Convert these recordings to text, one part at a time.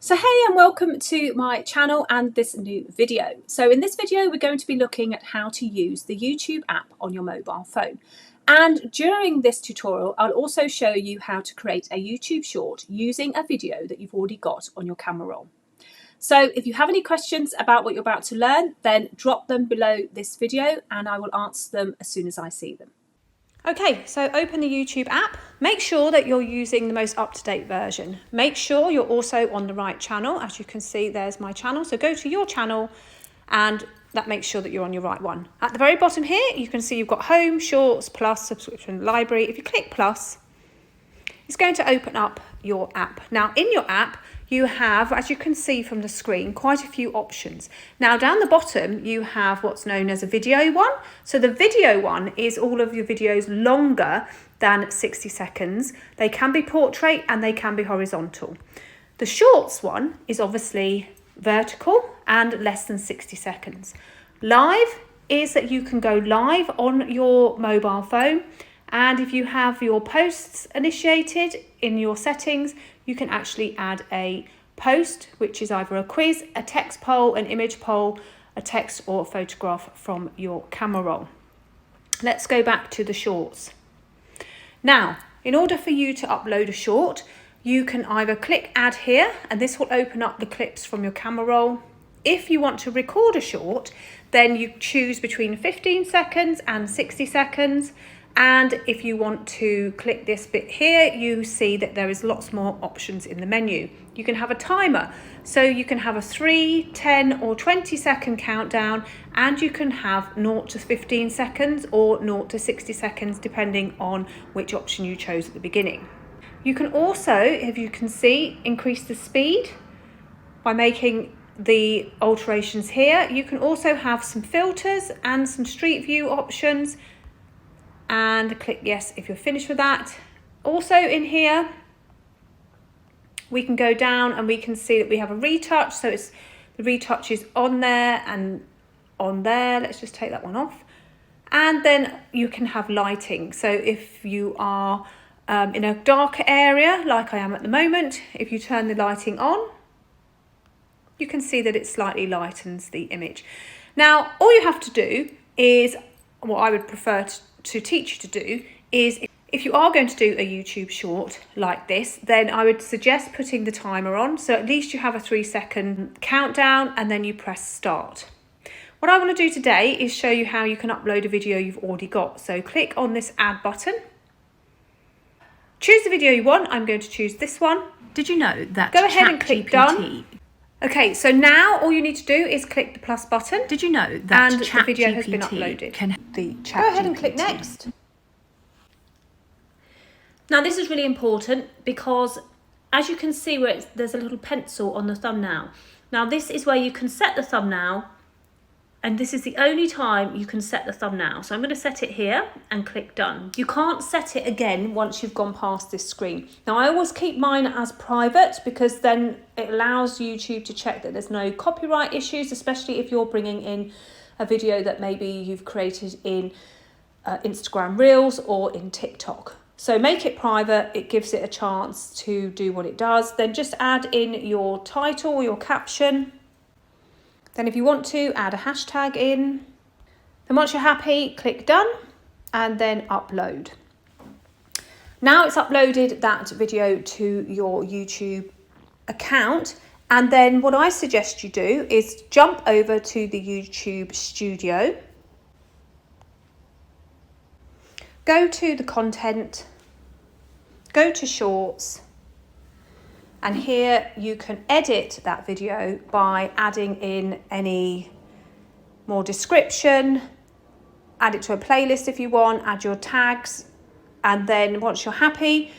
So hey and welcome to my channel and this new video. So in this video we're going to be looking at how to use the YouTube app on your mobile phone. And during this tutorial I'll also show you how to create a YouTube short using a video that you've already got on your camera roll. So if you have any questions about what you're about to learn, then drop them below this video and I will answer them as soon as I see them. Okay, so open the YouTube app. Make sure that you're using the most up-to-date version. Make sure you're also on the right channel. As you can see, there's my channel. So go to your channel and that makes sure that you're on your right one. At the very bottom here, you can see you've got Home, Shorts, Plus, Subscription, Library. If you click Plus, it's going to open up your app. Now, in your app, you have, as you can see from the screen, quite a few options. Now, down the bottom, you have what's known as a video one. So the video one is all of your videos longer than 60 seconds. They can be portrait and they can be horizontal. The shorts one is obviously vertical and less than 60 seconds. Live is that you can go live on your mobile phone. And if you have your posts initiated in your settings, you can actually add a post, which is either a quiz, a text poll, an image poll, a text or a photograph from your camera roll. Let's go back to the shorts. Now, in order for you to upload a short, you can either click add here, and this will open up the clips from your camera roll. If you want to record a short, then you choose between 15 seconds and 60 seconds. And if you want to click this bit here, you see that there is lots more options in the menu. You can have a timer, so you can have a 3, 10 or 20 second countdown, and you can have 0 to 15 seconds or 0 to 60 seconds depending on which option you chose at the beginning. You can also, if you can see, increase the speed by making the alterations here. You can also have some filters and some street view options, and click yes if you're finished with that. Also in here we can go down and we can see that we have a retouch, so it's the retouch is on there and on there. Let's just take that one off. And then you can have lighting, so if you are in a darker area like I am at the moment, if you turn the lighting on, you can see that it slightly lightens the image. Now all you have to do is, what I would prefer to teach you to do is, if you are going to do a YouTube short like this, then I would suggest putting the timer on, so at least you have a 3-second countdown and then you press start. What I want to do today is show you how you can upload a video you've already got. So click on this add button, choose the video you want. I'm going to choose this one. Did you know that go ahead and click done. Okay, so now all you need to do is click the plus button. Did you know that and the video has been uploaded? Go ahead and click next. Now this is really important because, as you can see, where there's a little pencil on the thumbnail. Now this is where you can set the thumbnail, and this is the only time you can set the thumbnail. So I'm going to set it here and click done. You can't set it again once you've gone past this screen. Now I always keep mine as private because then it allows YouTube to check that there's no copyright issues, especially if you're bringing in a video that maybe you've created in Instagram Reels or in TikTok. So make it private, it gives it a chance to do what it does. Then just add in your title or your caption. Then if you want to, add a hashtag in. Then once you're happy, click done and then upload. Now it's uploaded that video to your YouTube account. And then what I suggest you do is jump over to the YouTube studio. Go to the content, go to shorts. And here you can edit that video by adding in any more description, add it to a playlist if you want, add your tags, and then once you're happy,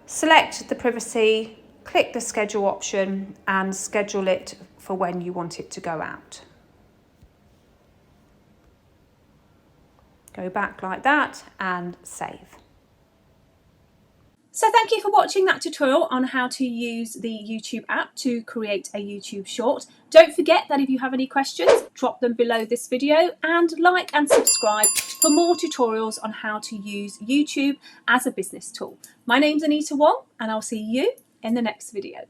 select the privacy, click the schedule option and schedule it for when you want it to go out. Go back like that and save. So thank you for watching that tutorial on how to use the YouTube app to create a YouTube short. Don't forget that if you have any questions, drop them below this video and like and subscribe for more tutorials on how to use YouTube as a business tool. My name's Anita Wong and I'll see you in the next video.